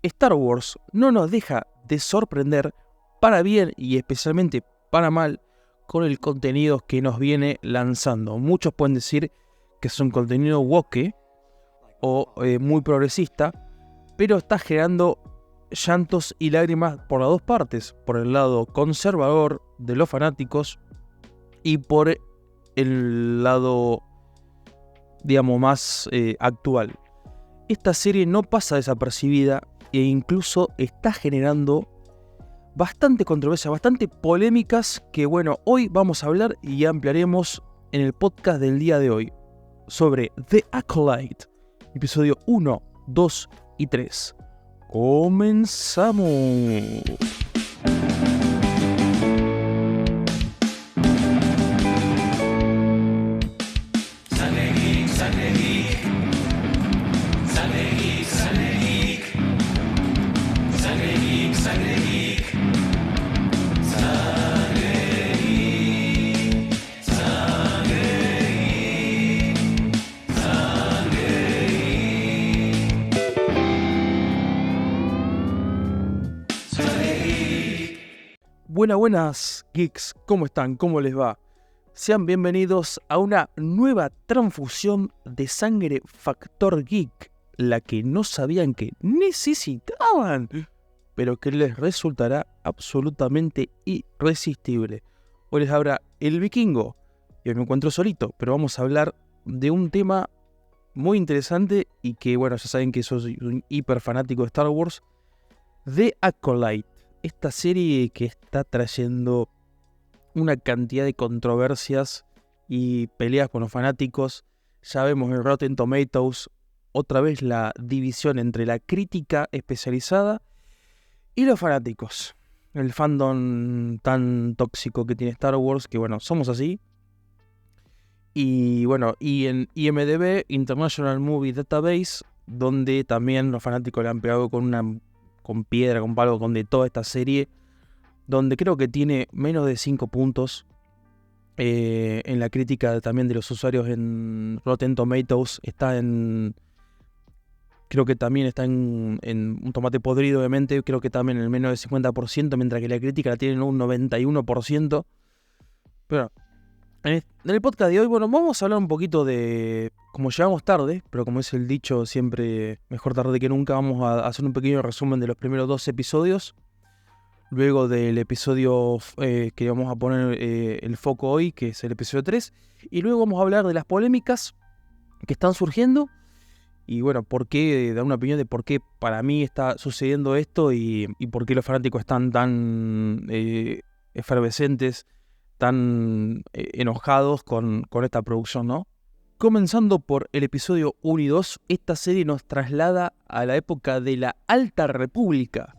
Star Wars no nos deja de sorprender para bien y especialmente para mal con el contenido que nos viene lanzando. Muchos pueden decir que es un contenido woke o muy progresista, pero está generando llantos y lágrimas por las dos partes, por el lado conservador de los fanáticos y por el lado, digamos, más actual. Esta serie no pasa desapercibida e incluso está generando bastante controversia, bastante polémicas que, bueno, hoy vamos a hablar y ampliaremos en el podcast del día de hoy sobre The Acolyte, episodio 1, 2 y 3. ¡Comenzamos! Buenas geeks, ¿cómo están? ¿Cómo les va? Sean bienvenidos a una nueva transfusión de sangre Factor Geek, la que no sabían que necesitaban, pero que les resultará absolutamente irresistible. Hoy les habla el Vikingo, y hoy me encuentro solito, pero vamos a hablar de un tema muy interesante y que, bueno, ya saben que soy un hiper fanático de Star Wars, The Acolyte. Esta serie que está trayendo una cantidad de controversias y peleas con los fanáticos. Ya vemos en Rotten Tomatoes otra vez la división entre la crítica especializada y los fanáticos. El fandom tan tóxico que tiene Star Wars, que bueno, somos así. Y bueno, y en IMDb, International Movie Database, donde también los fanáticos le han pegado con piedra, con palo, con de toda esta serie, donde creo que tiene menos de 5 puntos en la crítica también de los usuarios en Rotten Tomatoes. Creo que también está en un tomate podrido, obviamente, creo que también en el menos del 50%, mientras que la crítica la tiene en un 91%. Pero en el podcast de hoy, bueno, vamos a hablar un poquito de, como llegamos tarde, pero como es el dicho siempre, mejor tarde que nunca, vamos a hacer un pequeño resumen de los primeros 2 episodios. Luego del episodio que vamos a poner el foco hoy, que es el episodio 3. Y luego vamos a hablar de las polémicas que están surgiendo. Y bueno, dar una opinión de por qué para mí está sucediendo esto y por qué los fanáticos están tan efervescentes, tan enojados con esta producción, ¿no? Comenzando por el episodio 1 y 2, esta serie nos traslada a la época de la Alta República,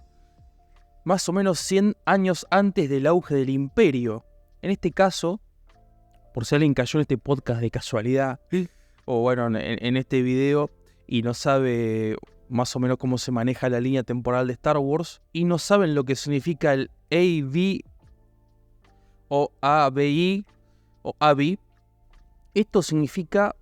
más o menos 100 años antes del auge del Imperio. En este caso, por si alguien cayó en este podcast de casualidad, o bueno, en este video, y no sabe más o menos cómo se maneja la línea temporal de Star Wars, y no saben lo que significa el AV o ABI o ABI, esto significa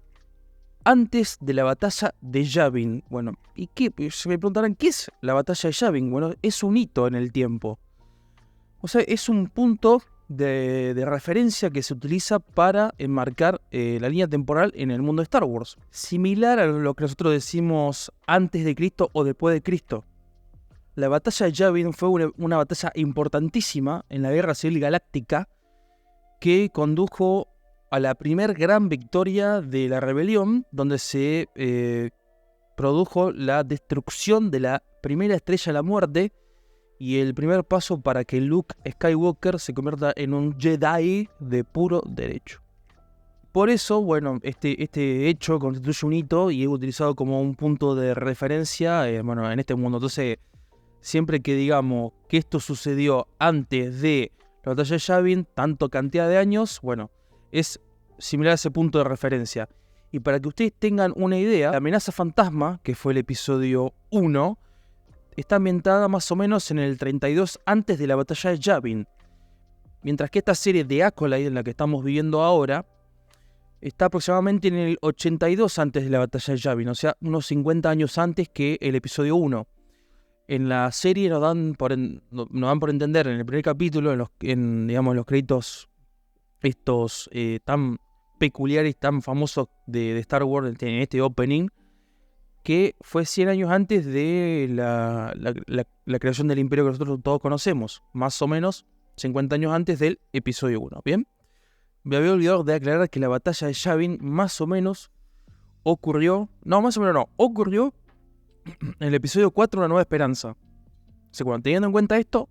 antes de la batalla de Yavin. Bueno, ¿y qué? Se me preguntarán, ¿qué es la batalla de Yavin? Bueno, es un hito en el tiempo. O sea, es un punto de referencia que se utiliza para enmarcar la línea temporal en el mundo de Star Wars. Similar a lo que nosotros decimos antes de Cristo o después de Cristo. La batalla de Yavin fue una batalla importantísima en la Guerra Civil Galáctica que condujo a la primer gran victoria de la rebelión, donde se produjo la destrucción de la primera estrella de la muerte y el primer paso para que Luke Skywalker se convierta en un Jedi de puro derecho. Por eso, bueno, este hecho constituye un hito y es utilizado como un punto de referencia en este mundo. Entonces, siempre que digamos que esto sucedió antes de la batalla de Yavin, tanto cantidad de años, bueno, es similar a ese punto de referencia. Y para que ustedes tengan una idea, la amenaza fantasma, que fue el episodio 1, está ambientada más o menos en el 32 antes de la batalla de Yavin. Mientras que esta serie de Acolyte, en la que estamos viviendo ahora, está aproximadamente en el 82 antes de la batalla de Yavin, o sea, unos 50 años antes que el episodio 1. En la serie nos dan por entender en el primer capítulo, digamos, los créditos estos tan peculiares, tan famosos de Star Wars en este opening, que fue 100 años antes de la creación del imperio que nosotros todos conocemos, más o menos 50 años antes del episodio 1, ¿bien? Me había olvidado de aclarar que la batalla de Yavin más o menos ocurrió en el episodio 4, Una Nueva Esperanza. O sea, bueno, teniendo en cuenta esto,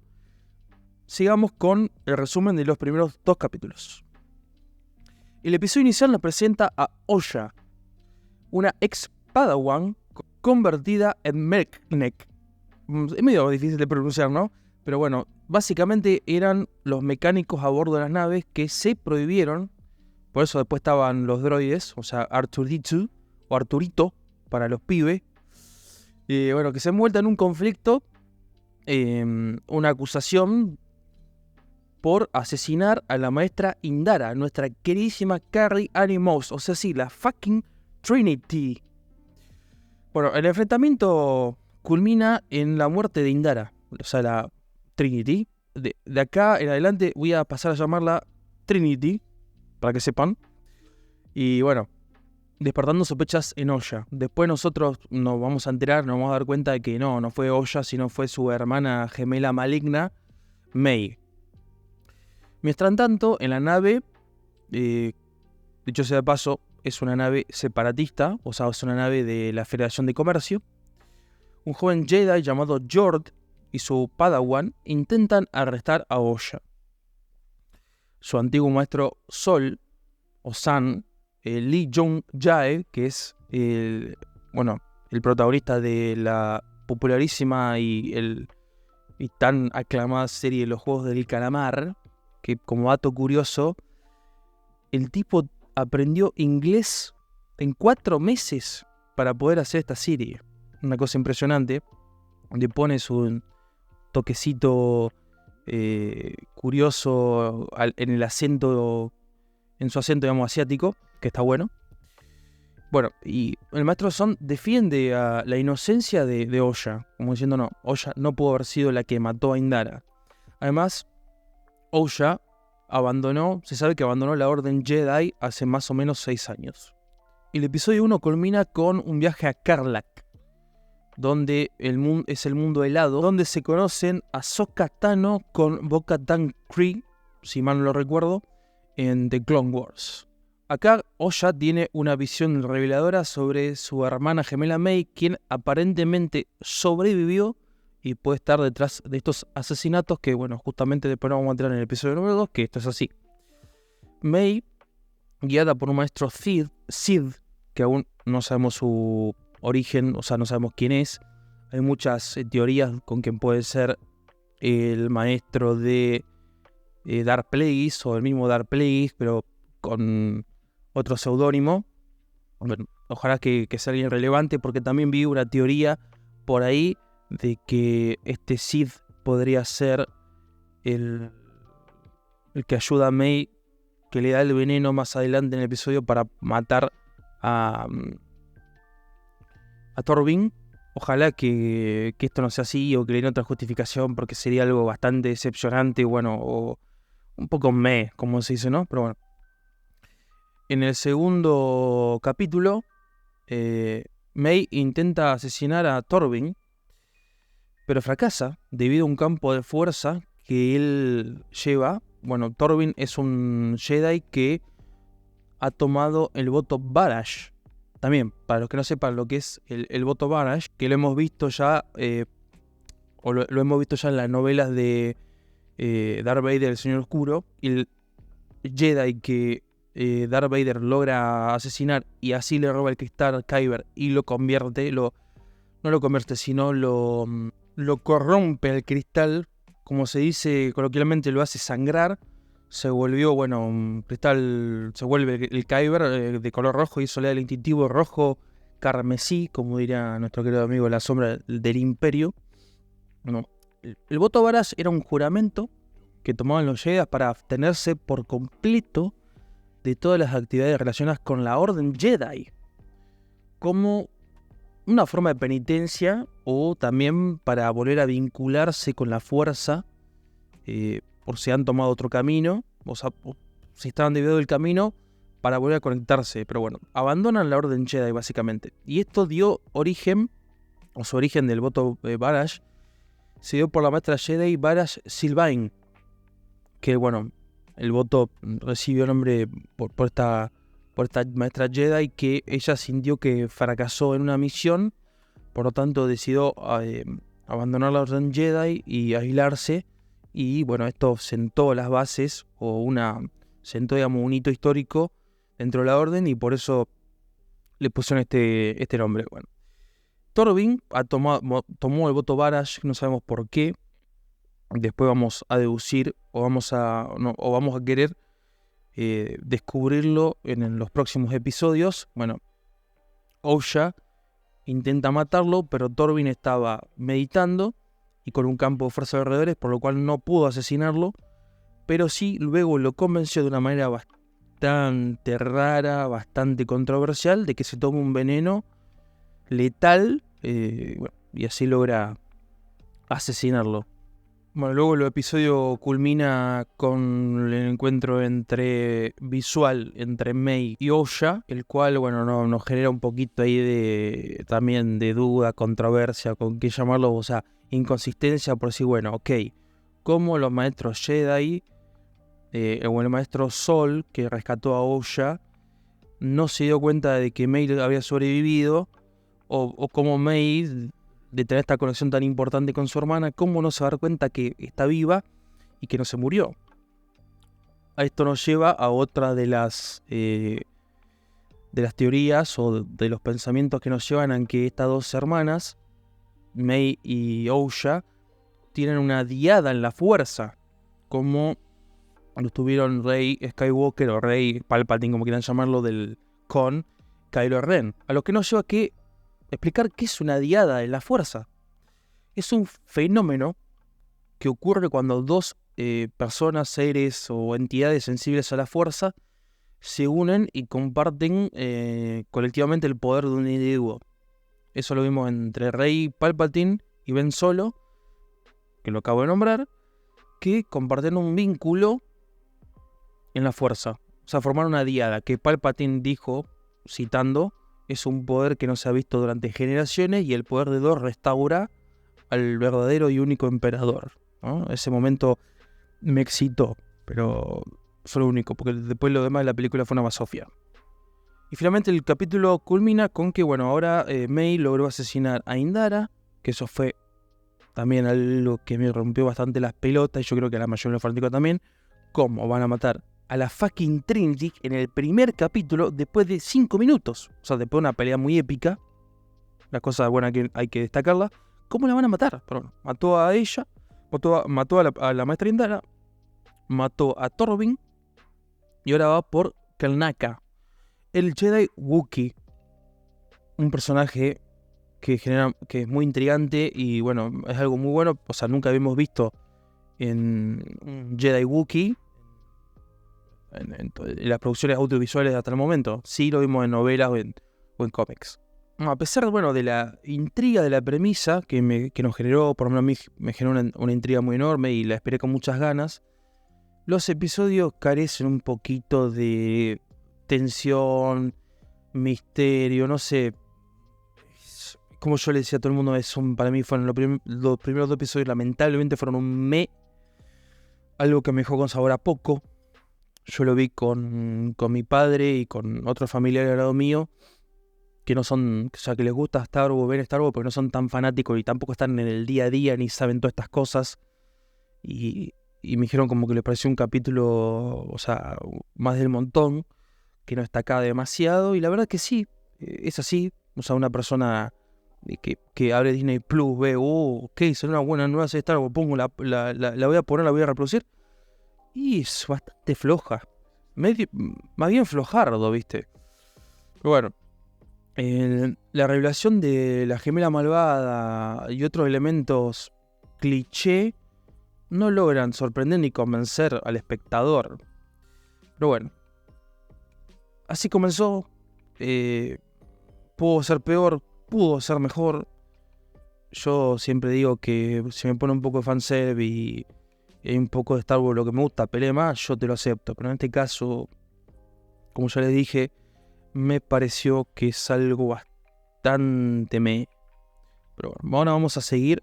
sigamos con el resumen de los primeros 2 capítulos. El episodio inicial nos presenta a Oya, una ex Padawan convertida en Melknek. Es medio difícil de pronunciar, ¿no? Pero bueno, básicamente eran los mecánicos a bordo de las naves que se prohibieron. Por eso después estaban los droides, o sea, Arturito o Arturito para los pibes. Bueno, que se envuelta en un conflicto, una acusación por asesinar a la maestra Indara, nuestra queridísima Carrie Annie Moss, o sea, sí, la fucking Trinity. Bueno, el enfrentamiento culmina en la muerte de Indara, o sea, la Trinity. De acá en adelante voy a pasar a llamarla Trinity, para que sepan. Y bueno, despertando sospechas en Oya. Después nosotros nos vamos a enterar, nos vamos a dar cuenta de que no fue Oya, sino fue su hermana gemela maligna, May. Mientras tanto, en la nave, dicho sea de paso, es una nave separatista, o sea, es una nave de la Federación de Comercio. Un joven Jedi llamado Jord y su Padawan intentan arrestar a Oya. Su antiguo maestro Sol, o San, Lee Jong-jae, que es el protagonista de la popularísima y tan aclamada serie Los Juegos del Calamar, que como dato curioso, el tipo aprendió inglés en 4 meses para poder hacer esta serie. Una cosa impresionante. Le pone su toquecito curioso en su acento, digamos, asiático, que está bueno. Bueno, y el maestro Son defiende a la inocencia de Oya, como diciendo, no, Oya no pudo haber sido la que mató a Indara. Además, Oya se sabe que abandonó la Orden Jedi hace más o menos 6 años. El episodio 1 culmina con un viaje a Karlak, donde es el mundo helado, donde se conocen a Ahsoka Tano con Bo-Katan Kryze, si mal no lo recuerdo, en The Clone Wars. Acá Oya tiene una visión reveladora sobre su hermana gemela May, quien aparentemente sobrevivió y puede estar detrás de estos asesinatos que, bueno, justamente después nos vamos a entrar en el episodio número 2, que esto es así. May, guiada por un maestro Sid, que aún no sabemos su origen, o sea, no sabemos quién es. Hay muchas teorías con quién puede ser el maestro de Darth Plagueis o el mismo Darth Plagueis, pero con otro seudónimo. Bueno, ojalá que sea alguien relevante, porque también vi una teoría por ahí de que este Sid podría ser el que ayuda a May, que le da el veneno más adelante en el episodio para matar a Torvin. Ojalá que esto no sea así, o que le den otra justificación, porque sería algo bastante decepcionante, bueno, o un poco como se dice, ¿no? Pero bueno. En el segundo capítulo, May intenta asesinar a Torvin, pero fracasa debido a un campo de fuerza que él lleva. Bueno, Torvin es un Jedi que ha tomado el voto Barash. También, para los que no sepan lo que es el voto Barash, que lo hemos visto ya, lo hemos visto ya en las novelas de Darth Vader, el Señor Oscuro, y el Jedi que Darth Vader logra asesinar y así le roba el cristal a Kyber y lo convierte, no lo convierte, sino lo corrompe el cristal, como se dice coloquialmente, lo hace sangrar. Se volvió, bueno, un cristal, se vuelve el Kyber de color rojo, y eso le da el instintivo rojo carmesí, como diría nuestro querido amigo La Sombra del Imperio. Bueno, el voto Barash era un juramento que tomaban los Jedi para abstenerse por completo de todas las actividades relacionadas con la Orden Jedi, como una forma de penitencia o también para volver a vincularse con la fuerza, por si han tomado otro camino, o si estaban desviados del camino, para volver a conectarse. Pero bueno, abandonan la Orden Jedi básicamente. Y esto dio origen, o su origen del voto Barash, se dio por la maestra Jedi Barash Sylvain, que bueno, el voto recibió nombre por esta maestra Jedi, que ella sintió que fracasó en una misión, por lo tanto decidió abandonar la Orden Jedi y aislarse. Y bueno, esto sentó las bases, sentó, digamos, un hito histórico dentro de la Orden, y por eso le pusieron este nombre. Bueno, Torvin tomó el voto Barash, no sabemos por qué. Después vamos a deducir o vamos a querer descubrirlo en los próximos episodios. Bueno, Ouya intenta matarlo, pero Torvin estaba meditando y con un campo de fuerza de alrededores, por lo cual no pudo asesinarlo, pero sí luego lo convenció de una manera bastante rara, bastante controversial, de que se tome un veneno letal, y así logra asesinarlo. Bueno, luego el episodio culmina con el encuentro visual entre May y Ouya, el cual, bueno, nos genera un poquito ahí también de duda, controversia, con qué llamarlo, o sea, inconsistencia, por decir, bueno, ok, como los maestros Jedi, o el maestro Sol, que rescató a Ouya, no se dio cuenta de que May había sobrevivido, o como May, de tener esta conexión tan importante con su hermana, ¿cómo no se va a dar cuenta que está viva y que no se murió? A esto nos lleva a otra de las teorías o de los pensamientos que nos llevan a que estas dos hermanas, May y Ouya, tienen una diada en la fuerza, como lo tuvieron Rey Skywalker o Rey Palpatine, como quieran llamarlo, con Kylo Ren. A lo que nos lleva a explicar qué es una diada en la fuerza. Es un fenómeno que ocurre cuando dos personas, seres o entidades sensibles a la fuerza se unen y comparten colectivamente el poder de un individuo. Eso lo vimos entre Rey Palpatine y Ben Solo, que lo acabo de nombrar, que comparten un vínculo en la fuerza. O sea, formaron una diada que Palpatine dijo, citando, es un poder que no se ha visto durante generaciones y el poder de dos restaura al verdadero y único emperador, ¿no? Ese momento me excitó, pero fue lo único, porque después lo demás de la película fue una basofia. Y finalmente el capítulo culmina con que, bueno, ahora May logró asesinar a Indara, que eso fue también algo que me rompió bastante las pelotas, y yo creo que a la mayoría de los fanáticos también. ¿Cómo van a matar a la fucking Trinity en el primer capítulo después de 5 minutos? O sea, después de una pelea muy épica, la cosa buena que hay que destacarla. ¿Cómo la van a matar? Perdón, mató a ella, mató a la maestra Indara, mató a Torvin, y ahora va por Kelnaka, el Jedi Wookiee, un personaje que es muy intrigante y bueno, es algo muy bueno. O sea, nunca habíamos visto en un Jedi Wookiee en las producciones audiovisuales hasta el momento. Sí lo vimos en novelas o en cómics. A pesar, bueno, de la intriga de la premisa que nos generó, por lo menos a mí me generó una intriga muy enorme y la esperé con muchas ganas, los episodios carecen un poquito de tensión, misterio, no sé. Como yo le decía a todo el mundo, para mí fueron los primeros 2 episodios, lamentablemente fueron algo que me dejó con sabor a poco. Yo lo vi con mi padre y con otros familiares al lado mío, que no son, o sea, que les gusta Star Wars, ver Star Wars, porque no son tan fanáticos y tampoco están en el día a día ni saben todas estas cosas. Y me dijeron como que les pareció un capítulo, o sea, más del montón, que no destacaba demasiado. Y la verdad que sí, es así. O sea, una persona que abre Disney Plus, ve, ok, son una buena nueva serie de Star Wars, pongo la voy a poner, la voy a reproducir. Y es bastante floja. Más bien flojardo, ¿viste? Pero bueno. La revelación de la gemela malvada y otros elementos cliché no logran sorprender ni convencer al espectador. Pero bueno, así comenzó. Pudo ser peor, pudo ser mejor. Yo siempre digo que si me pone un poco de fanservice y hay un poco de Star Wars lo que me gusta, pelee más, yo te lo acepto. Pero en este caso, como ya les dije, me pareció que es algo bastante Pero bueno, ahora vamos a seguir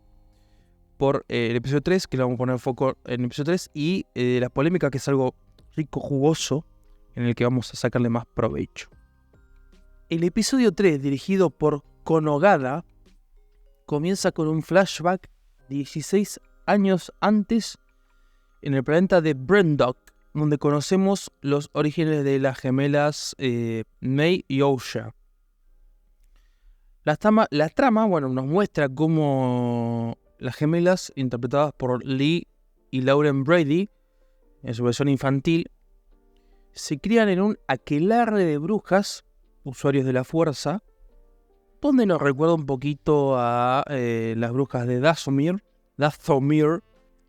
por el episodio 3, que le vamos a poner foco en el episodio 3, y la polémica, que es algo rico, jugoso, en el que vamos a sacarle más provecho. El episodio 3, dirigido por Konogada, comienza con un flashback 16 años antes en el planeta de Brendok, donde conocemos los orígenes de las gemelas Mei y Ousha. La trama, nos muestra cómo las gemelas, interpretadas por Lee y Lauren Brady, en su versión infantil, se crían en un aquelarre de brujas, usuarios de la fuerza, donde nos recuerda un poquito a las brujas de Dathomir,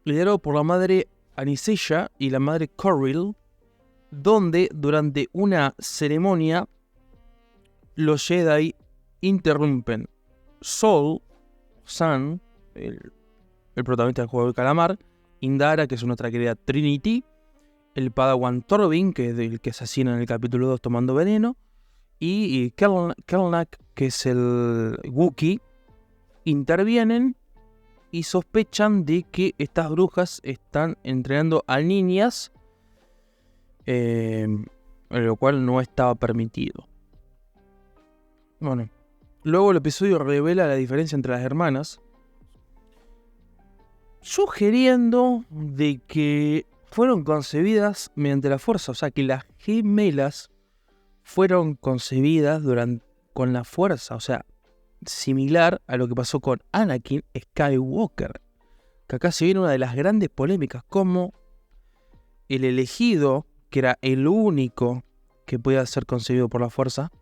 liderado por la madre Anisella y la madre Corriel, donde durante una ceremonia los Jedi interrumpen. San, el protagonista del juego del calamar, Indara, que es nuestra querida Trinity, el Padawan Torvin, que es el que asesina en el capítulo 2 tomando veneno, y Kelnak, que es el Wookiee, intervienen y sospechan de que estas brujas están entrenando a niñas, lo cual no estaba permitido. Bueno, luego el episodio revela la diferencia entre las hermanas, sugiriendo de que fueron concebidas mediante la fuerza, o sea que las gemelas fueron concebidas con la fuerza, o sea, similar a lo que pasó con Anakin Skywalker, que acá se viene una de las grandes polémicas, como el elegido, que era el único que podía ser concebido por la fuerza.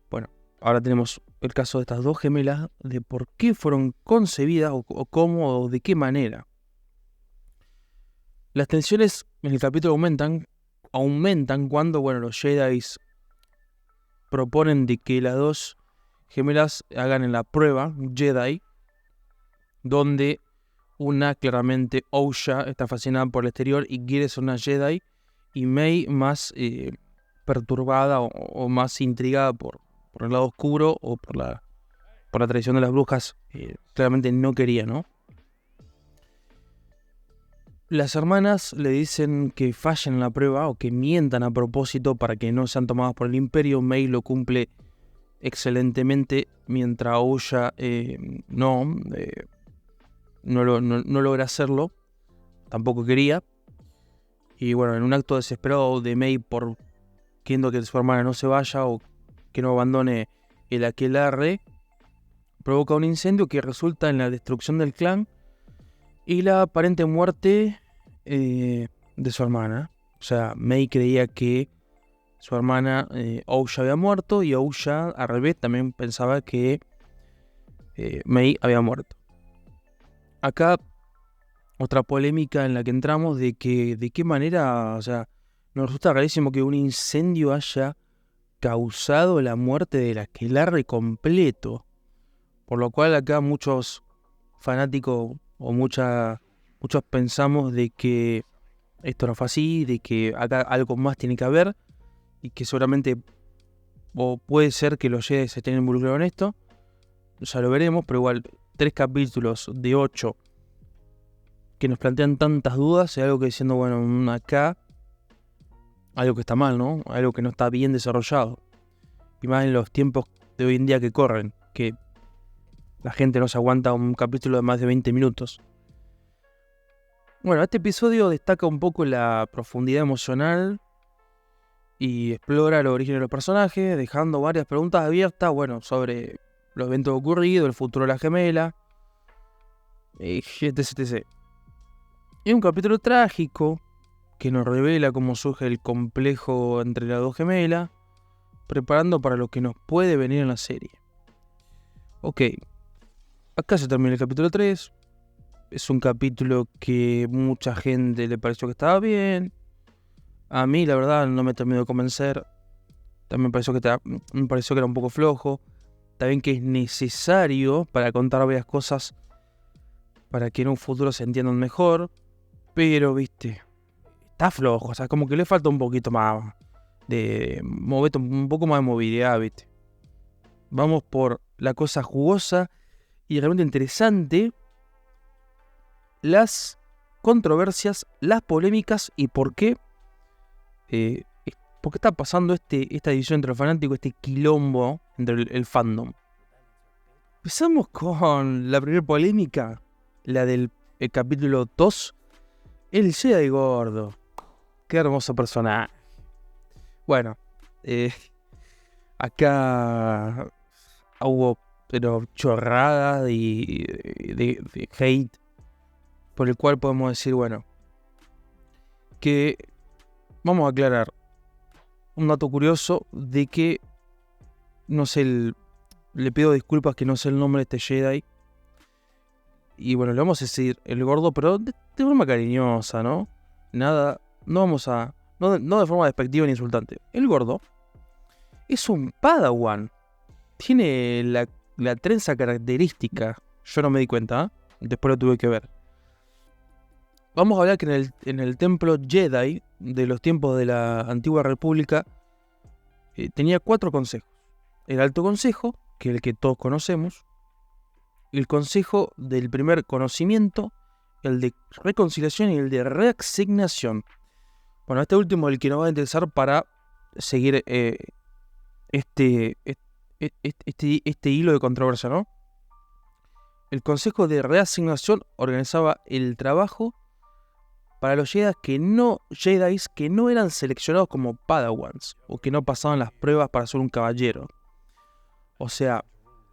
Bueno, ahora tenemos el caso de estas dos gemelas, de por qué fueron concebidas o cómo o de qué manera. Las tensiones en el capítulo aumentan cuando los Jedi proponen de que las dos gemelas hagan en la prueba Jedi, donde una, claramente Ousha, está fascinada por el exterior y quiere ser una Jedi, y Mei más perturbada o más intrigada por el lado oscuro o por la tradición de las brujas, claramente no quería, ¿no? Las hermanas le dicen que fallen en la prueba o que mientan a propósito para que no sean tomadas por el Imperio. Mei lo cumple excelentemente, mientras Ousha no logra hacerlo, tampoco quería. Y en un acto desesperado de Mei por queriendo que su hermana no se vaya o que no abandone el aquelarre, provoca un incendio que resulta en la destrucción del clan y la aparente muerte de su hermana. O sea, Mei creía que su hermana Ousha había muerto, y Ousha, al revés, también pensaba que Mei había muerto. Acá otra polémica en la que entramos de qué manera, o sea, nos resulta rarísimo que un incendio haya causado la muerte del aquelarre completo, por lo cual acá muchos fanáticos o muchos pensamos de que esto no fue así, de que acá algo más tiene que haber, y que seguramente o puede ser que los Jedi se estén involucrados en esto. Ya lo veremos, pero igual 3 capítulos de 8 que nos plantean tantas dudas, es algo que diciendo, acá algo que está mal, ¿no? Algo que no está bien desarrollado. Y más en los tiempos de hoy en día que corren, que la gente no se aguanta un capítulo de más de 20 minutos. Este episodio destaca un poco la profundidad emocional y explora los orígenes de los personajes, dejando varias preguntas abiertas, sobre los eventos ocurridos, el futuro de la gemela, etc. Es un capítulo trágico que nos revela cómo surge el complejo entre las dos gemelas, preparando para lo que nos puede venir en la serie. Ok, acá se termina el capítulo 3. Es un capítulo que mucha gente le pareció que estaba bien. A mí, la verdad, no me terminó de convencer. También me pareció que era un poco flojo. está bien que es necesario para contar varias cosas para que en un futuro se entiendan mejor, pero, viste, está flojo, o sea, como que le falta un poquito más un poco más de movilidad, viste. Vamos por la cosa jugosa y realmente interesante, las controversias, las polémicas y por qué está pasando esta división entre los fanáticos, este quilombo entre el fandom. Empezamos con la primera polémica, la del capítulo 2, el Jedi gordo. Qué hermoso personaje. Bueno, acá hubo chorradas de hate, por el cual podemos decir, bueno, que vamos a aclarar un dato curioso de que, no sé, le pido disculpas que no sé el nombre de este Jedi. Y bueno, le vamos a decir el gordo, pero de forma cariñosa, ¿no? Nada, no de forma despectiva ni insultante. El gordo es un Padawan. Tiene la trenza característica. Yo no me di cuenta, ¿eh? Después lo tuve que ver. Vamos a hablar que en el templo Jedi de los tiempos de la Antigua República tenía 4 consejos. El Alto Consejo, que es el que todos conocemos. El Consejo del Primer Conocimiento, el de Reconciliación y el de Reasignación. Bueno, este último es el que nos va a interesar para seguir este hilo de controversia, ¿no? El Consejo de Reasignación organizaba el trabajo para los Jedis que no eran seleccionados como Padawans o que no pasaban las pruebas para ser un caballero. O sea,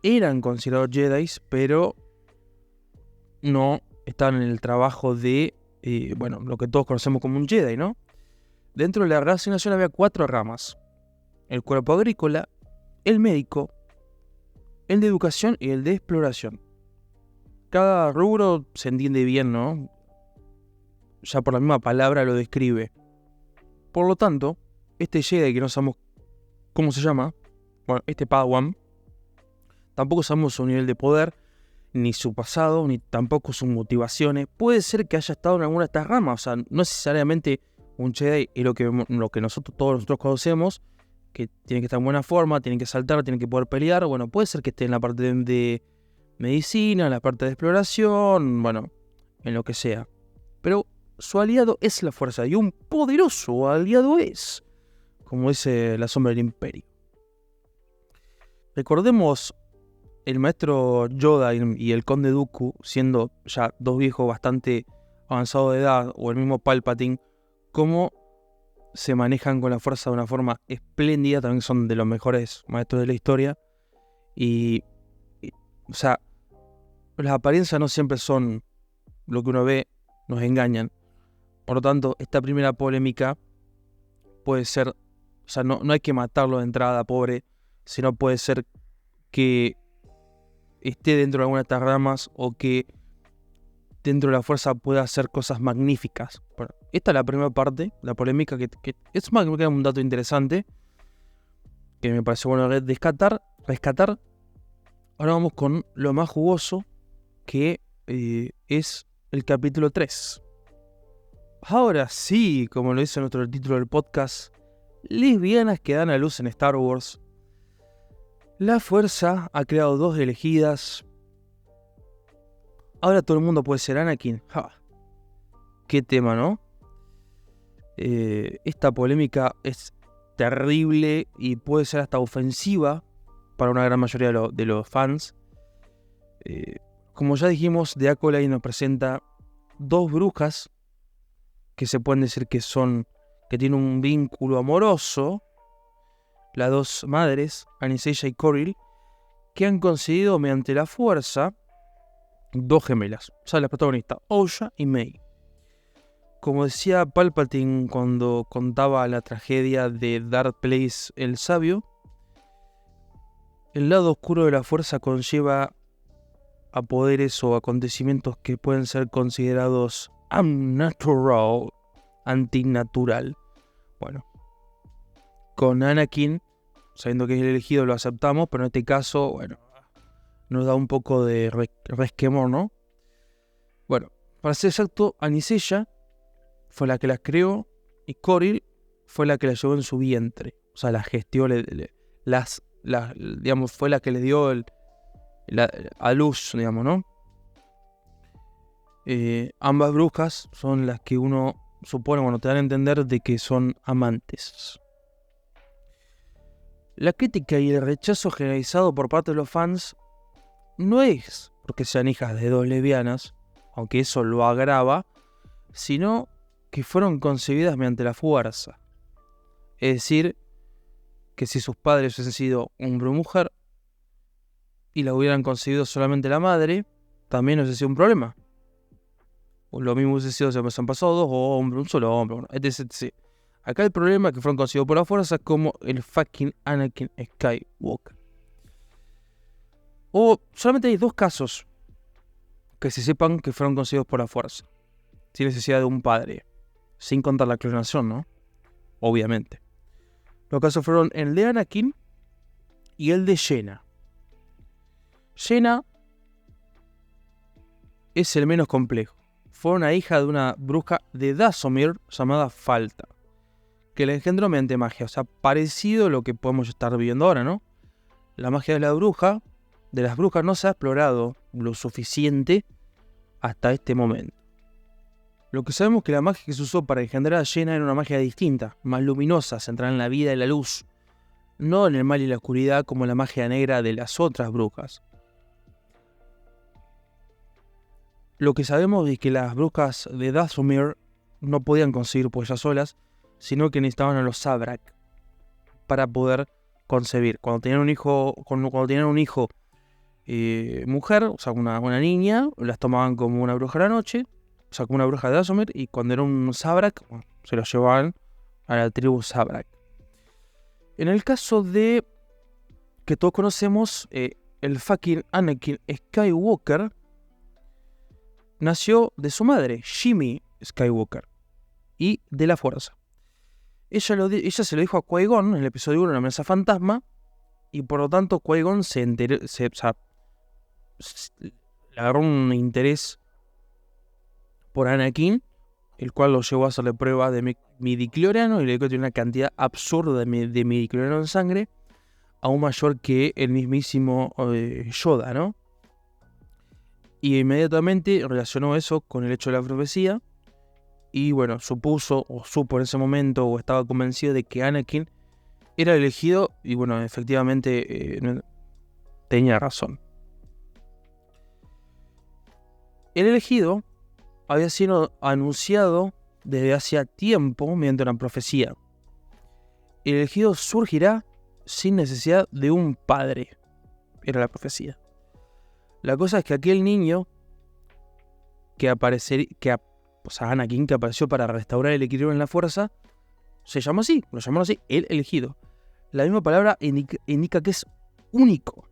eran considerados Jedis, pero no estaban en el trabajo de, lo que todos conocemos como un Jedi, ¿no? Dentro de la reasignación había 4 ramas: el cuerpo agrícola, el médico, el de educación y el de exploración. Cada rubro se entiende bien, ¿no? Ya por la misma palabra lo describe. Por lo tanto, este Jedi que no sabemos cómo se llama, bueno, este Padawan, tampoco sabemos su nivel de poder, ni su pasado, ni tampoco sus motivaciones. Puede ser que haya estado en alguna de estas ramas, o sea, no necesariamente un Jedi es lo que todos nosotros conocemos, que tiene que estar en buena forma, tiene que saltar, tiene que poder pelear. Bueno, puede ser que esté en la parte de medicina, en la parte de exploración, bueno, en lo que sea. Pero su aliado es la fuerza, y un poderoso aliado es, como dice la sombra del Imperio. Recordemos el maestro Yoda y el conde Dooku, siendo ya 2 viejos bastante avanzados de edad, o el mismo Palpatine, cómo se manejan con la fuerza de una forma espléndida. También son de los mejores maestros de la historia. O sea, las apariencias no siempre son lo que uno ve, nos engañan. Por lo tanto, esta primera polémica puede ser, o sea, no hay que matarlo de entrada, pobre, sino puede ser que esté dentro de alguna de estas ramas o que dentro de la fuerza pueda hacer cosas magníficas. Bueno, esta es la primera parte, la polémica, que es más que un dato interesante que me parece bueno rescatar. Ahora vamos con lo más jugoso, que es el capítulo 3. Ahora sí, como lo dice nuestro título del podcast, lesbianas que dan a luz en Star Wars. La fuerza ha creado 2 elegidas. Ahora todo el mundo puede ser Anakin. Qué tema, ¿no? Esta polémica es terrible y puede ser hasta ofensiva para una gran mayoría de los fans. Como ya dijimos, The Acolyte nos presenta 2 brujas que se pueden decir que tienen un vínculo amoroso. Las 2 madres, Anastasia y Corey, que han conseguido mediante la fuerza 2 gemelas. O sea, las protagonistas, Osha y May. Como decía Palpatine cuando contaba la tragedia de Darth Plagueis el Sabio, el lado oscuro de la fuerza conlleva a poderes o acontecimientos que pueden ser considerados antinatural. Bueno, con Anakin sabiendo que es el elegido lo aceptamos, pero en este caso, bueno, nos da un poco de resquemor, ¿no? Bueno, para ser exacto, Anisella fue la que las creó y Coril fue la que las llevó en su vientre. O sea, las gestió, digamos, fue la que le dio a luz, digamos, ¿no? Ambas brujas son las que uno supone, bueno, te dan a entender de que son amantes. La crítica y el rechazo generalizado por parte de los fans no es porque sean hijas de dos lesbianas, aunque eso lo agrava, sino que fueron concebidas mediante la fuerza. Es decir, que si sus padres hubiesen sido hombre o mujer y la hubieran concebido solamente la madre, también hubiese sido un problema. O lo mismo hubiese sido si han pasado dos o hombre, un solo hombre, etc. Acá el problema es que fueron concebidos por la fuerza como el fucking Anakin Skywalker. O solamente hay 2 casos que se sepan que fueron concebidos por la fuerza, sin necesidad de un padre, sin contar la clonación, ¿no? Obviamente. Los casos fueron el de Anakin y el de Jaina. Jaina es el menos complejo. Fue una hija de una bruja de Dathomir llamada Falta, que la engendró mediante magia. O sea, parecido a lo que podemos estar viendo ahora, ¿no? La magia de las brujas no se ha explorado lo suficiente hasta este momento. Lo que sabemos es que la magia que se usó para engendrar a Jaina era una magia distinta, más luminosa, centrada en la vida y la luz, no en el mal y la oscuridad como la magia negra de las otras brujas. Lo que sabemos es que las brujas de Dathomir no podían concebir por ellas solas, sino que necesitaban a los Zabrak para poder concebir. Cuando tenían un hijo, mujer, o sea, una niña, las tomaban como una bruja de la noche, o sea, como una bruja de Dathomir, y cuando era un Zabrak, se los llevaban a la tribu Zabrak. En el caso de que todos conocemos, el fucking Anakin Skywalker nació de su madre, Shmi Skywalker, y de la fuerza. Ella se lo dijo a Qui-Gon en el episodio 1, La amenaza fantasma, y por lo tanto Qui-Gon le agarró un interés por Anakin, el cual lo llevó a hacerle prueba de midichloriano y le dijo que tiene una cantidad absurda de midichloriano en sangre, aún mayor que el mismísimo Yoda, ¿no? Y inmediatamente relacionó eso con el hecho de la profecía. Y bueno, supo en ese momento, o estaba convencido de que Anakin era elegido. Y bueno, efectivamente tenía razón. El elegido había sido anunciado desde hacía tiempo mediante una profecía. El elegido surgirá sin necesidad de un padre. Era la profecía. La cosa es que aquel niño Anakin, que apareció para restaurar el equilibrio en la fuerza, lo llamaron así, el elegido. La misma palabra indica que es único.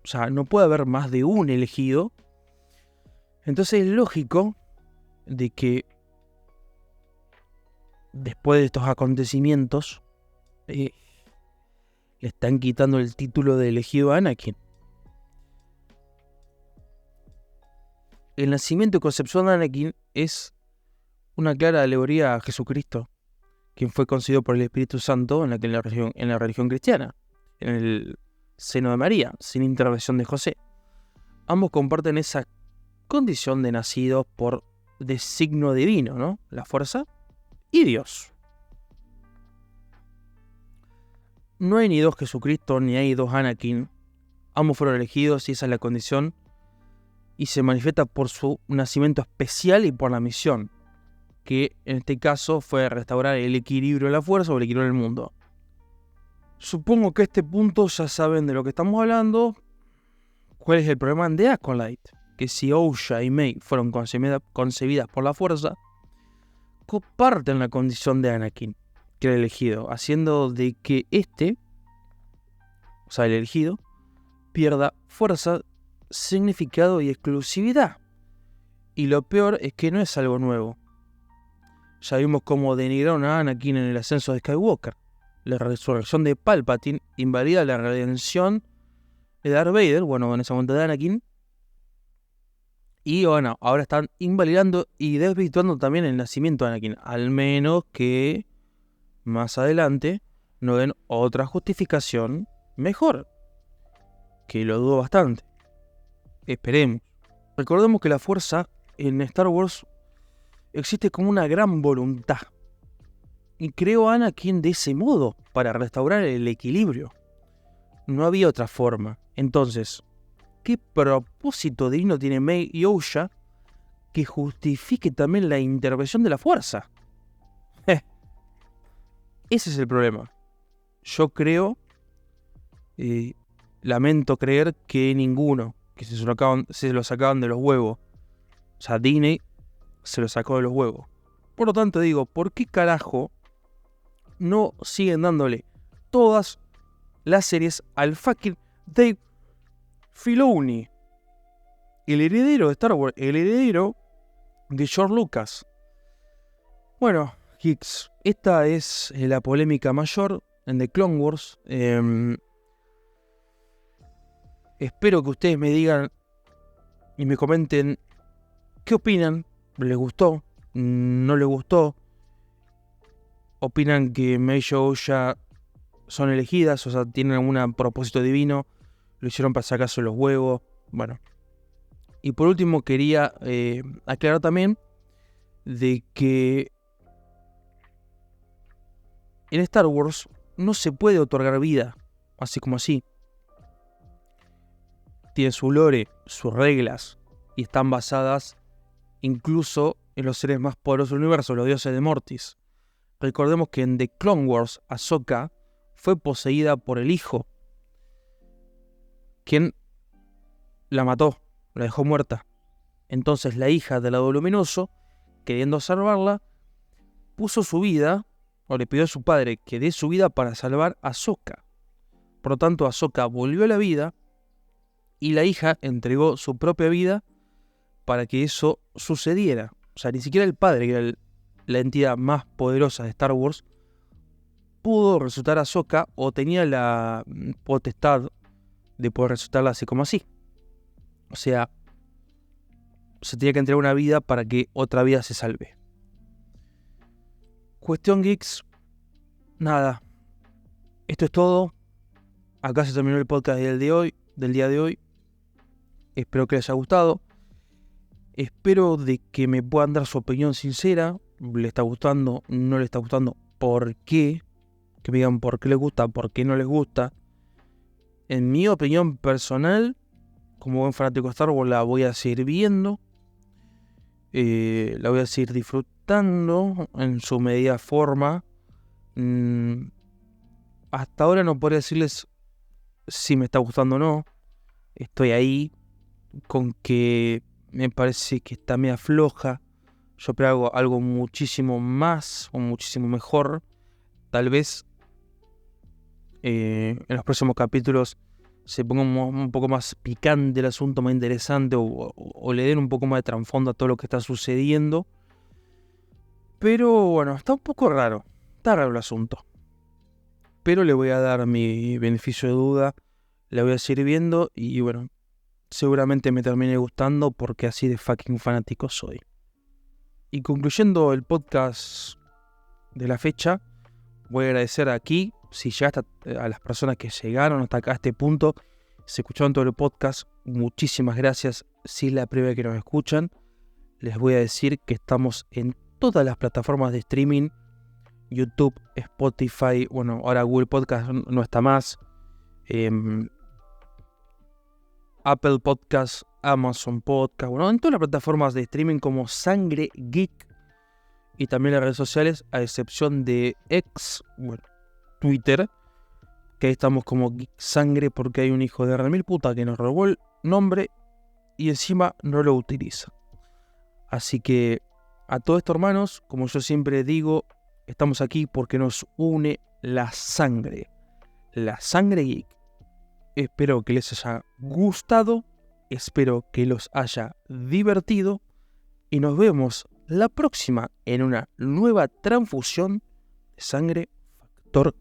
O sea, no puede haber más de un elegido. Entonces es lógico de que después de estos acontecimientos le están quitando el título de elegido a Anakin. El nacimiento y concepción de Anakin es una clara alegoría a Jesucristo, quien fue concebido por el Espíritu Santo en la religión cristiana, en el seno de María, sin intervención de José. Ambos comparten esa condición de nacidos por designo divino, ¿no? La fuerza y Dios. No hay ni dos Jesucristo, ni hay dos Anakin. Ambos fueron elegidos y esa es la condición. Y se manifiesta por su nacimiento especial y por la misión, que en este caso fue restaurar el equilibrio de la fuerza o el equilibrio del mundo. Supongo que a este punto ya saben de lo que estamos hablando. ¿Cuál es el problema de Acolyte? Que si Ouya y May fueron concebidas por la fuerza, comparten la condición de Anakin, que era el elegido, haciendo de que o sea, el elegido, pierda fuerza, significado y exclusividad. Y lo peor es que no es algo nuevo. Ya vimos cómo denigraron a Anakin en el ascenso de Skywalker. la resurrección de Palpatine, invalida la redención de Darth Vader, bueno, en ese momento de Anakin. Y bueno, ahora están invalidando y desvirtuando también el nacimiento de Anakin. Al menos que más adelante nos den otra justificación mejor. Que lo dudo bastante. Esperemos. Recordemos que la fuerza en Star Wars existe como una gran voluntad. Y creó a Anakin de ese modo, para restaurar el equilibrio. No había otra forma. Entonces, ¿qué propósito divino tiene Mei Yoda que justifique también la intervención de la fuerza? Ese es el problema. Yo creo, lamento creer que ninguno, que se lo sacaban de los huevos. O sea, Disney se lo sacó de los huevos. Por lo tanto digo, ¿por qué carajo no siguen dándole todas las series al fucking Dave Filoni? El heredero de Star Wars, el heredero de George Lucas. Bueno, Hicks, esta es la polémica mayor en The Clone Wars. Espero que ustedes me digan y me comenten qué opinan. ¿Les gustó? ¿No les gustó? ¿Opinan que Mei y Yoda son elegidas? O sea, tienen algún propósito divino. Lo hicieron para sacarse los huevos. Bueno. Y por último quería aclarar también de que en Star Wars no se puede otorgar vida así como así. Tiene su lore, sus reglas, y están basadas incluso en los seres más poderosos del universo, los dioses de Mortis. Recordemos que en The Clone Wars, Ahsoka fue poseída por el hijo, quien la mató, la dejó muerta. Entonces la hija del lado luminoso, queriendo salvarla, puso su vida, o le pidió a su padre que dé su vida para salvar a Ahsoka. Por lo tanto, Ahsoka volvió a la vida y la hija entregó su propia vida para que eso sucediera. O sea, ni siquiera el padre, que era la entidad más poderosa de Star Wars, pudo resucitar a Ahsoka o tenía la potestad de poder resucitarla así como así. O sea, se tenía que entregar una vida para que otra vida se salve. Cuestión Geeks, nada. Esto es todo. Acá se terminó el podcast del día de hoy. Espero que les haya gustado. Espero de que me puedan dar su opinión sincera. ¿Le está gustando? ¿No le está gustando? ¿Por qué? Que me digan por qué les gusta, por qué no les gusta. En mi opinión personal, como buen fanático de Star Wars, la voy a seguir viendo. La voy a seguir disfrutando en su medida forma. Hasta ahora no podría decirles si me está gustando o no. Estoy ahí con que me parece que está media floja. Yo espero algo muchísimo más o muchísimo mejor. Tal vez en los próximos capítulos se ponga un poco más picante el asunto, más interesante, o le den un poco más de trasfondo a todo lo que está sucediendo. Pero bueno, está un poco raro. Está raro el asunto. Pero le voy a dar mi beneficio de duda. La voy a seguir viendo y bueno, seguramente me termine gustando porque así de fucking fanático soy. Y concluyendo el podcast de la fecha, voy a agradecer aquí, si llegaste a las personas que llegaron hasta acá a este punto, se escucharon todo el podcast, muchísimas gracias. Si es la primera vez que nos escuchan, les voy a decir que estamos en todas las plataformas de streaming, YouTube, Spotify, bueno, ahora Google Podcast no está más, Apple Podcast, Amazon Podcast, bueno, en todas las plataformas de streaming como Sangre Geek y también las redes sociales, a excepción de X, bueno, Twitter, que ahí estamos como Geek Sangre porque hay un hijo de remil puta que nos robó el nombre y encima no lo utiliza. Así que a todos estos hermanos, como yo siempre digo, estamos aquí porque nos une la sangre geek. Espero que les haya gustado, espero que los haya divertido y nos vemos la próxima en una nueva transfusión de sangre Factor